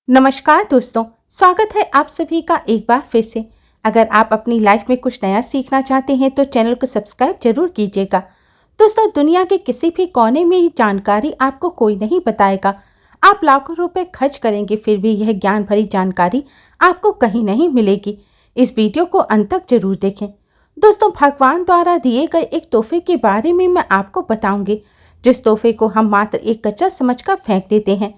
नमस्कार दोस्तों, स्वागत है आप सभी का एक बार फिर से। अगर आप अपनी लाइफ में कुछ नया सीखना चाहते हैं तो चैनल को सब्सक्राइब जरूर कीजिएगा। दोस्तों, दुनिया के किसी भी कोने में ये जानकारी आपको कोई नहीं बताएगा। आप लाखों रुपए खर्च करेंगे फिर भी यह ज्ञान भरी जानकारी आपको कहीं नहीं मिलेगी। इस वीडियो को अंत तक जरूर देखें। दोस्तों, भगवान द्वारा दिए गए एक तोहफे के बारे में मैं आपको बताऊंगी, जिस तोहफे को हम मात्र एक कच्चा समझकर फेंक देते हैं।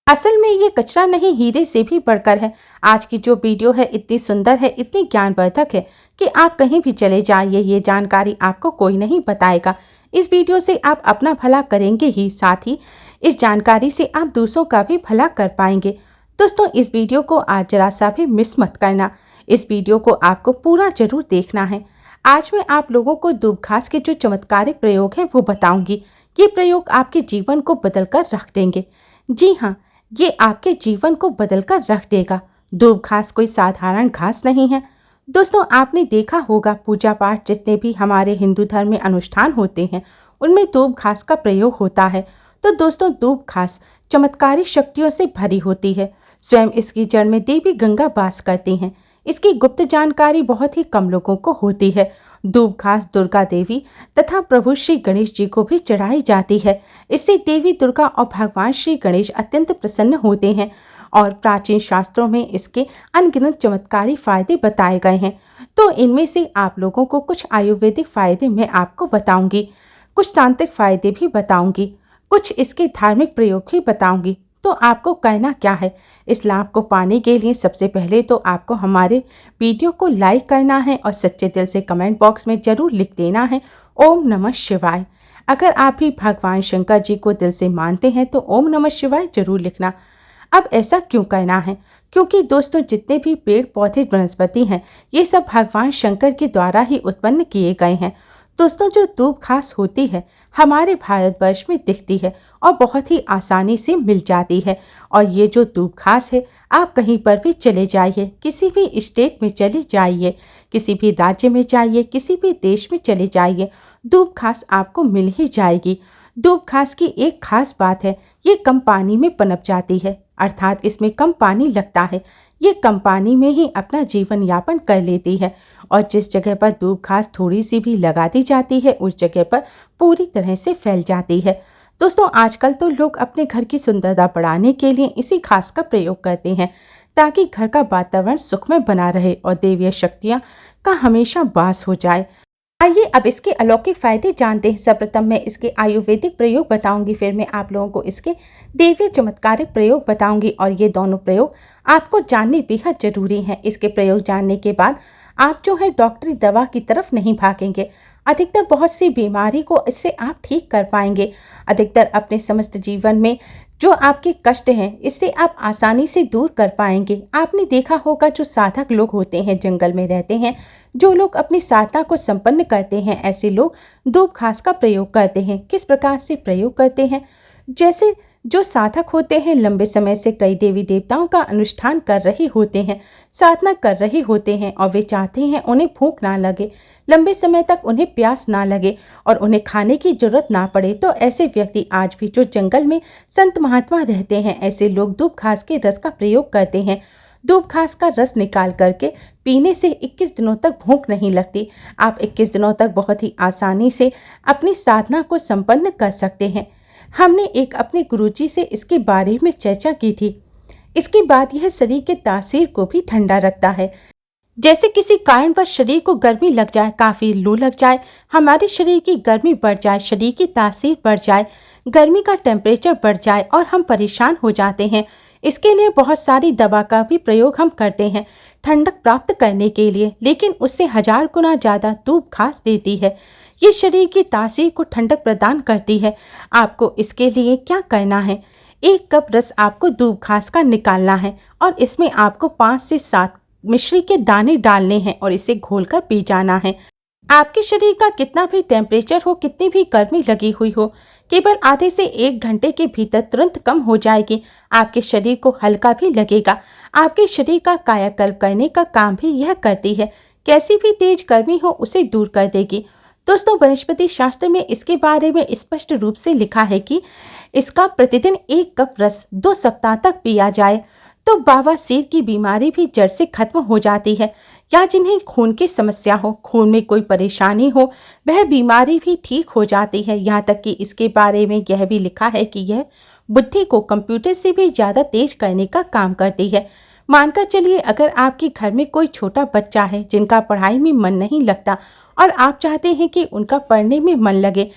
असल में ये कचरा नहीं, हीरे से भी बढ़कर है। आज की जो वीडियो है इतनी सुंदर है, इतनी ज्ञानवर्धक है कि आप कहीं भी चले जाइए, ये जानकारी आपको कोई नहीं बताएगा। इस वीडियो से आप अपना भला करेंगे ही, साथ ही इस जानकारी से आप दूसरों का भी भला कर पाएंगे। दोस्तों, इस वीडियो को आज जरा सा भी मिस मत करना। इस वीडियो को आपको पूरा जरूर देखना है। आज मैं आप लोगों को दूब घास के जो चमत्कारिक प्रयोग हैं वो बताऊंगी। ये प्रयोग आपके जीवन को बदल कर रख देंगे। जी हाँ, ये आपके जीवन को बदलकर रख देगा। दूब घास कोई साधारण घास नहीं है। दोस्तों, आपने देखा होगा पूजा पाठ जितने भी हमारे हिंदू धर्म में अनुष्ठान होते हैं उनमें दूब घास का प्रयोग होता है। तो दोस्तों, दूब घास चमत्कारी शक्तियों से भरी होती है। स्वयं इसकी जड़ में देवी गंगा वास करती हैं। इसकी गुप्त जानकारी बहुत ही कम लोगों को होती है। दूब घास दुर्गा देवी तथा प्रभु श्री गणेश जी को भी चढ़ाई जाती है। इससे देवी दुर्गा और भगवान श्री गणेश अत्यंत प्रसन्न होते हैं और प्राचीन शास्त्रों में इसके अनगिनत चमत्कारी फायदे बताए गए हैं। तो इनमें से आप लोगों को कुछ आयुर्वेदिक फायदे मैं आपको बताऊंगी, कुछ तांत्रिक फायदे भी बताऊंगी, कुछ इसके धार्मिक प्रयोग भी बताऊंगी। तो आपको करना क्या है? इस लाभ को पाने के लिए सबसे पहले तो आपको हमारे वीडियो को लाइक करना है और सच्चे दिल से कमेंट बॉक्स में जरूर लिख देना है ओम नमः शिवाय। अगर आप भी भगवान शंकर जी को दिल से मानते हैं तो ओम नमः शिवाय जरूर लिखना। अब ऐसा क्यों करना है? क्योंकि दोस्तों, जितने भी पेड़ पौधे वनस्पति हैं ये सब भगवान शंकर के द्वारा ही उत्पन्न किए गए हैं। दोस्तों, जो दूब घास होती है हमारे भारतवर्ष में दिखती है और बहुत ही आसानी से मिल जाती है। और ये जो दूब घास है आप कहीं पर भी चले जाइए, किसी भी स्टेट में चले जाइए, किसी भी राज्य में जाइए, किसी भी देश में चले जाइए, दूब घास आपको मिल ही जाएगी। दूब घास की एक खास बात है, ये कम पानी में पनप जाती है, अर्थात इसमें कम पानी लगता है। ये कम पानी में ही अपना जीवन यापन कर लेती है और जिस जगह पर दूब घास थोड़ी सी भी लगा दी जाती है उस जगह पर पूरी तरह से फैल जाती है। दोस्तों, आजकल तो लोग अपने घर की सुंदरता बढ़ाने के लिए इसी घास का प्रयोग करते हैं ताकि घर का वातावरण सुखमय बना रहे और देवीय शक्तियाँ का हमेशा वास हो जाए। आइए अब इसके अलौकिक फायदे जानते हैं। सर्वप्रथम मैं इसके आयुर्वेदिक प्रयोग बताऊंगी, फिर मैं आप लोगों को इसके दैवीय चमत्कारिक प्रयोग बताऊंगी और ये दोनों प्रयोग आपको जानने बेहद जरूरी हैं। इसके प्रयोग जानने के बाद आप जो है डॉक्टरी दवा की तरफ नहीं भागेंगे। अधिकतर बहुत सी बीमारी को इससे आप ठीक कर पाएंगे। अधिकतर अपने समस्त जीवन में जो आपके कष्ट हैं इससे आप आसानी से दूर कर पाएंगे। आपने देखा होगा जो साधक लोग होते हैं, जंगल में रहते हैं, जो लोग अपनी साधना को संपन्न करते हैं, ऐसे लोग दूब घास का प्रयोग करते हैं। किस प्रकार से प्रयोग करते हैं? जैसे जो साधक होते हैं लंबे समय से कई देवी देवताओं का अनुष्ठान कर रहे होते हैं, साधना कर रहे होते हैं और वे चाहते हैं उन्हें भूख ना लगे, लंबे समय तक उन्हें प्यास ना लगे और उन्हें खाने की जरूरत ना पड़े। तो ऐसे व्यक्ति आज भी जो जंगल में संत महात्मा रहते हैं, ऐसे लोग दूब घास के रस का प्रयोग करते हैं। दूब घास का रस निकाल करके पीने से 21 दिनों तक भूख नहीं लगती। आप 21 दिनों तक बहुत ही आसानी से अपनी साधना को संपन्न कर सकते हैं। हमने एक अपने गुरुजी से इसके बारे में चर्चा की थी। इसके बाद यह शरीर के तासीर को भी ठंडा रखता है। जैसे किसी कारणवश शरीर को गर्मी लग जाए, काफ़ी लू लग जाए, हमारे शरीर की गर्मी बढ़ जाए, शरीर की तासीर बढ़ जाए, गर्मी का टेम्परेचर बढ़ जाए और हम परेशान हो जाते हैं। इसके लिए बहुत सारी दवा का भी प्रयोग हम करते हैं ठंडक प्राप्त करने के लिए, लेकिन उससे 1000 गुना ज़्यादा दूब घास देती है। ये शरीर की तासीर को ठंडक प्रदान करती है। आपको इसके लिए क्या करना है? 1 कप रस आपको दूब घास का निकालना है और इसमें आपको 5 से 7 मिश्री के दाने डालने हैं और इसे घोलकर पी जाना है। आपके शरीर का कितना भी टेम्परेचर हो, कितनी भी गर्मी लगी हुई हो, केवल आधे से 1 घंटे के भीतर तुरंत कम हो जाएगी। आपके शरीर को हल्का भी लगेगा। आपके शरीर का कायाकल्प करने का काम भी यह करती है। कैसी भी तेज गर्मी हो उसे दूर कर देगी। दोस्तों, वनस्पति शास्त्र में इसके बारे में स्पष्ट रूप से लिखा है कि इसका प्रतिदिन 1 कप रस 2 सप्ताह तक पिया जाए। तो बवासीर की बीमारी भी जड़ से खत्म हो जाती है। या जिन्हें खून की समस्या हो, खून में कोई परेशानी हो, वह बीमारी भी ठीक हो जाती है। यहाँ तक कि इसके बारे में यह भी लिखा है कि यह बुद्धि को कंप्यूटर से भी ज़्यादा तेज करने का काम करती है। मानकर चलिए, अगर आपके घर में कोई छोटा बच्चा है जिनका पढ़ाई में मन नहीं लगता और आप चाहते हैं कि उनका पढ़ने में मन लगे,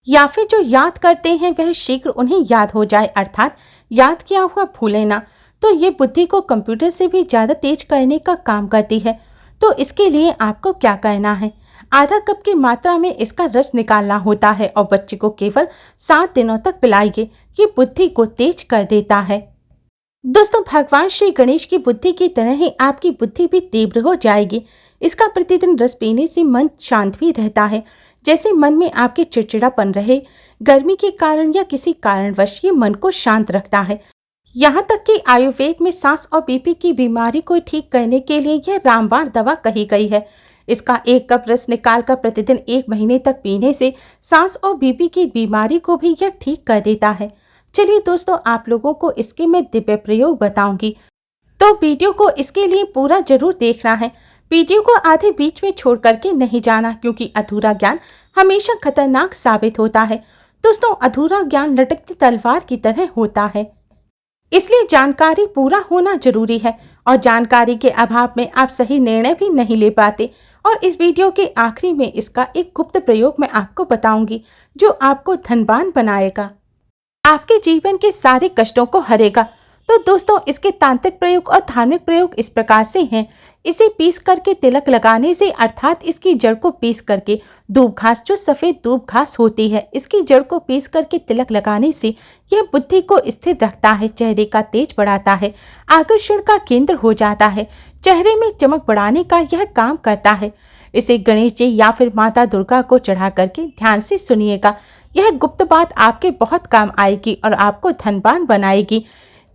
या फिर जो याद करते हैं वह शीघ्र उन्हें याद हो जाए, अर्थात याद किया हुआ भूले ना, तो ये बुद्धि को कंप्यूटर से भी ज़्यादा तेज करने का काम करती है। तो इसके लिए आपको क्या करना है, आधा कप की मात्रा में इसका रस निकालना होता है और बच्चे को केवल 7 दिनों तक पिलाइए। ये बुद्धि को तेज कर देता है। दोस्तों, भगवान श्री गणेश की बुद्धि की तरह ही आपकी बुद्धि भी तीव्र हो जाएगी। इसका प्रतिदिन रस पीने से मन शांत भी रहता है। जैसे मन में आपके चिड़चिड़ापन रहे, गर्मी के कारण या किसी कारणवश, ये मन को शांत रखता है। यहाँ तक कि आयुर्वेद में सांस और बीपी की बीमारी को ठीक करने के लिए यह रामबाण दवा कही गई है। इसका 1 कप रस निकालकर प्रतिदिन 1 महीने तक पीने से सांस और बीपी की बीमारी को भी यह ठीक कर देता है। चलिए दोस्तों, आप लोगों को इसके मैं दिव्य प्रयोग बताऊंगी, तो वीडियो को इसके लिए पूरा जरूर देखना है। वीडियो को आधे बीच में छोड़ करके नहीं जाना, क्योंकि अधूरा ज्ञान हमेशा खतरनाक साबित होता है। दोस्तों, अधूरा ज्ञान लटकती तलवार की तरह होता है, इसलिए जानकारी पूरा होना जरूरी है। और जानकारी के अभाव में आप सही निर्णय भी नहीं ले पाते। और इस वीडियो के आखिरी में इसका एक गुप्त प्रयोग मैं आपको बताऊंगी, जो आपको धनवान बनाएगा, आपके जीवन के सारे कष्टों को हरेगा। तो दोस्तों, इसके तांत्रिक प्रयोग और धार्मिक प्रयोग इस प्रकार से हैं। इसे पीस करके तिलक लगाने से, अर्थात इसकी जड़ को पीस करके, दूब घास, जो सफ़ेद दूब घास होती है, इसकी जड़ को पीस करके तिलक लगाने से यह बुद्धि को स्थिर रखता है, चेहरे का तेज बढ़ाता है, आकर्षण का केंद्र हो जाता है, चेहरे में चमक बढ़ाने का यह काम करता है। इसे गणेश जी या फिर माता दुर्गा को चढ़ा करके ध्यान से सुनिएगा। यह गुप्त बात आपके बहुत काम आएगी और आपको धनवान बनाएगी,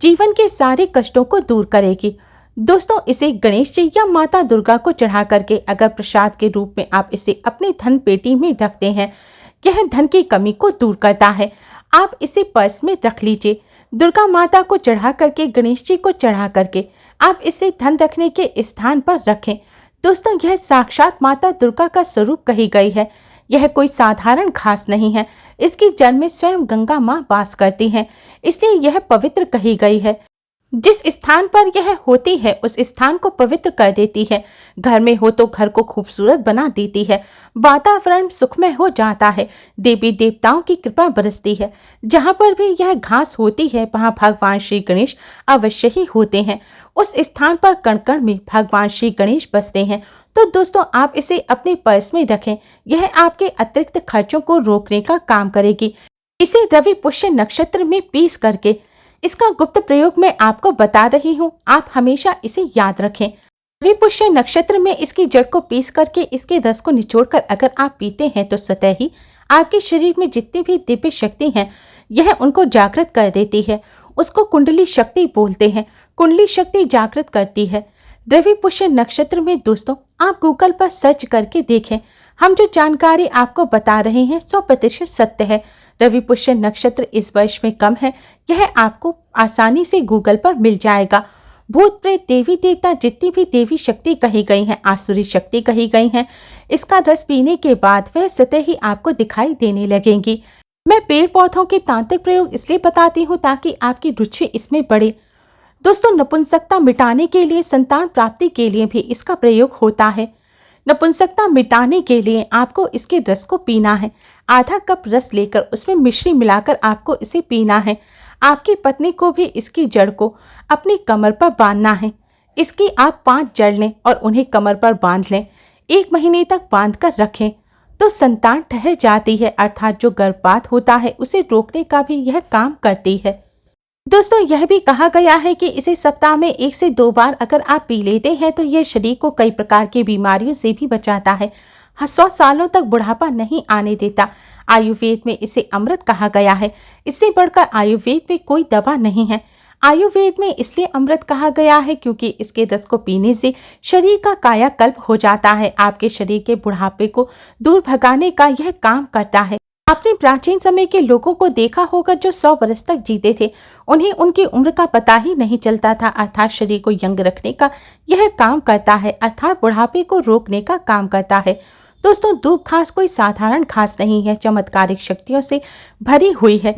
जीवन के सारे कष्टों को दूर करेगी। दोस्तों, इसे गणेश जी या माता दुर्गा को चढ़ा करके अगर प्रसाद के रूप में आप इसे अपने धन पेटी में रखते हैं, यह धन की कमी को दूर करता है। आप इसे पर्स में रख लीजिए। दुर्गा माता को चढ़ा करके, गणेश जी को चढ़ा करके आप इसे धन रखने के स्थान पर रखें। दोस्तों, यह साक्षात माता दुर्गा का स्वरूप कही गई है। यह कोई साधारण घास नहीं है। इसकी जड़ में स्वयं गंगा माँ वास करती हैं, इसलिए यह पवित्र कही गई है। जिस स्थान पर यह होती है उस स्थान को पवित्र कर देती है। घर में हो तो घर को खूबसूरत बना देती है, वातावरण सुखमय हो जाता है, देवी देवताओं की कृपा बरसती है। जहाँ पर भी यह घास होती है वहाँ भगवान श्री गणेश अवश्य ही होते हैं। उस स्थान पर कण कण में भगवान श्री गणेश बसते हैं। तो दोस्तों, आप इसे अपने पर्स में रखें। यह आपके अतिरिक्त खर्चों को रोकने का काम करेगी। इसे रवि पुष्य नक्षत्र में पीस करके, इसका गुप्त प्रयोग मैं आपको बता रही हूँ, आप हमेशा इसे याद रखें। रवि पुष्य नक्षत्र में इसकी जड़ को पीस करके इसके रस को निचोड़कर अगर आप पीते हैं तो स्वतः ही आपके शरीर में जितनी भी दिव्य शक्ति हैं, यह उनको जागृत कर देती है। उसको कुंडली शक्ति बोलते हैं। कुंडली शक्ति जागृत करती है रवि पुष्य नक्षत्र में। दोस्तों, आप गूगल पर सर्च करके देखें। हम जो जानकारी आपको बता रहे हैं 100% सत्य है। रवि पुष्य नक्षत्र इस वर्ष में कम है, यह आपको आसानी से गूगल पर मिल जाएगा। भूत प्रेत देवी देवता जितनी भी देवी शक्ति कही गई हैं, आसुरी शक्ति कही गई हैं, इसका रस पीने के बाद वह स्वतः ही आपको दिखाई देने लगेंगी। मैं पेड़ पौधों के तांत्रिक प्रयोग इसलिए बताती हूँ ताकि आपकी रुचि इसमें बढ़े। दोस्तों, नपुंसकता मिटाने के लिए, संतान प्राप्ति के लिए भी इसका प्रयोग होता है। नपुंसकता मिटाने के लिए आपको इसके रस को पीना है। आधा कप रस लेकर उसमें मिश्री मिलाकर आपको इसे पीना है। आपकी पत्नी को भी इसकी जड़ को अपनी कमर पर बांधना है। इसकी आप 5 जड़ लें और उन्हें कमर पर बांध लें। 1 महीने तक बांध कर रखें तो संतान ठहर जाती है, अर्थात जो गर्भपात होता है उसे रोकने का भी यह काम करती है। दोस्तों, यह भी कहा गया है कि इसे सप्ताह में 1 से 2 बार अगर आप पी लेते हैं तो यह शरीर को कई प्रकार की बीमारियों से भी बचाता है। 100 सालों तक बुढ़ापा नहीं आने देता। आयुर्वेद में इसे अमृत कहा गया है। इससे बढ़कर आयुर्वेद में कोई दवा नहीं है। आयुर्वेद में इसलिए अमृत कहा गया है क्योंकि इसके रस को पीने से शरीर का कायाकल्प हो जाता है। आपके शरीर के बुढ़ापे को दूर भगाने का यह काम करता है। आपने प्राचीन समय के लोगों को देखा होगा जो 100 वर्ष तक जीते थे। उन्हें उनकी उम्र का पता ही नहीं चलता था। अर्थात शरीर को यंग रखने का यह काम करता है, अर्थात बुढ़ापे को रोकने का काम करता है। दोस्तों, दूब घास कोई साधारण घास नहीं है, चमत्कारिक शक्तियों से भरी हुई है।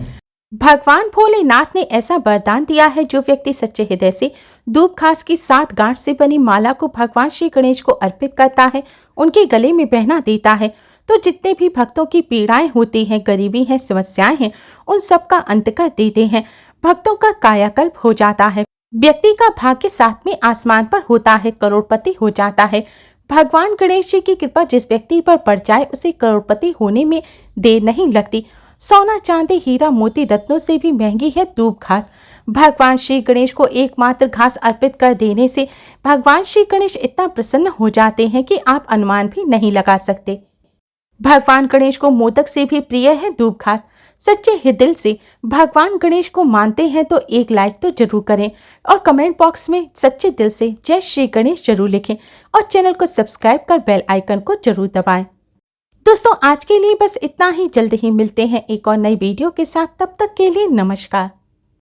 भगवान भोलेनाथ ने ऐसा वरदान दिया है, जो व्यक्ति सच्चे हृदय से दूब घास की 7 गांठ से बनी माला को भगवान श्री गणेश को अर्पित करता है, उनके गले में पहना देता है, तो जितने भी भक्तों की पीड़ाएं होती हैं, गरीबी है, समस्याएं हैं, उन सब का अंत कर देते हैं। भक्तों का कायाकल्प हो जाता है। व्यक्ति का भाग्य 7वें आसमान पर होता है, करोड़पति हो जाता है। भगवान गणेश जी की कृपा जिस व्यक्ति पर पड़ जाए, उसे करोड़पति होने में देर नहीं लगती। सोना, चांदी, हीरा, मोती, रत्नों से भी महंगी है दूब घास। भगवान श्री गणेश को एकमात्र घास अर्पित कर देने से भगवान श्री गणेश इतना प्रसन्न हो जाते हैं कि आप अनुमान भी नहीं लगा सकते। भगवान गणेश को मोदक से भी प्रिय है दूब घास। सच्चे दिल से भगवान गणेश को मानते हैं तो एक लाइक तो जरूर करें और कमेंट बॉक्स में सच्चे दिल से जय श्री गणेश जरूर लिखें और चैनल को सब्सक्राइब कर बेल आइकन को जरूर दबाएं। दोस्तों, आज के लिए बस इतना ही। जल्द ही मिलते हैं एक और नई वीडियो के साथ। तब तक के लिए नमस्कार।